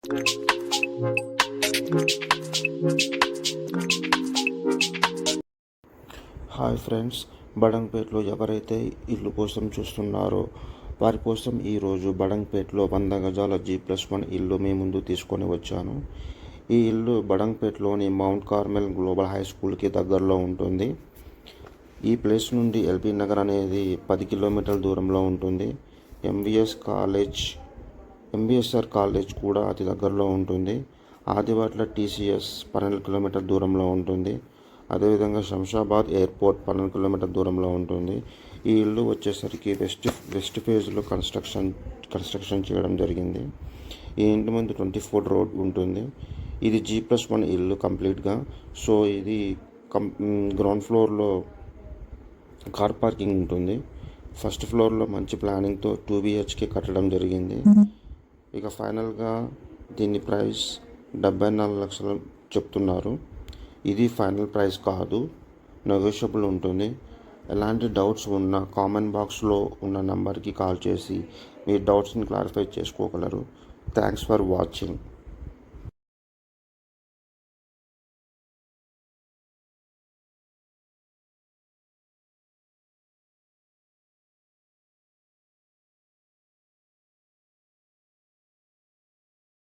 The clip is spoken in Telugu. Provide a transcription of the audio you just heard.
హాయ్ ఫ్రెండ్స్, బడంగ్పేట్లో ఎవరైతే ఇల్లు కోసం చూస్తున్నారో వారి కోసం ఈరోజు బడంగ్పేట్లో 100 గజాల G+1 ఇల్లు మీ ముందు తీసుకొని వచ్చాను. ఈ ఇల్లు బడంగ్పేట్లోని మౌంట్ కార్మెల్ గ్లోబల్ హై స్కూల్కి దగ్గరలో ఉంటుంది. ఈ ప్లేస్ నుండి ఎల్బీ నగర్ అనేది 10 కిలోమీటర్ల దూరంలో ఉంటుంది. ఎంవిఎస్ఆర్ కాలేజ్ కూడా అతి దగ్గరలో ఉంటుంది. ఆదివాట్ల TCS 12 కిలోమీటర్ల దూరంలో ఉంటుంది. అదేవిధంగా శంషాబాద్ ఎయిర్పోర్ట్ 12 కిలోమీటర్ల దూరంలో ఉంటుంది. ఈ ఇల్లు వచ్చేసరికి వెస్ట్ ఫేజ్లో కన్స్ట్రక్షన్ చేయడం జరిగింది. ఈ ఇంటి ముందు 24 రోడ్ ఉంటుంది. ఇది G+1 ఇల్లు కంప్లీట్గా. సో ఇది గ్రౌండ్ ఫ్లోర్లో కార్ పార్కింగ్ ఉంటుంది. ఫస్ట్ ఫ్లోర్లో మంచి ప్లానింగ్తో 2 BHK కట్టడం జరిగింది. ఇక ఫైనల్గా దీని ప్రైస్ 74 లక్షలు చెప్తున్నారు. ఇది ఫైనల్ ప్రైస్ కాదు, నెగోషియబుల్ ఉంటుంది. ఎలాంటి డౌట్స్ ఉన్నా కామెంట్ బాక్స్లో ఉన్న నెంబర్కి కాల్ చేసి మీ డౌట్స్ని క్లారిఫై చేసుకోగలరు. Thanks for watching.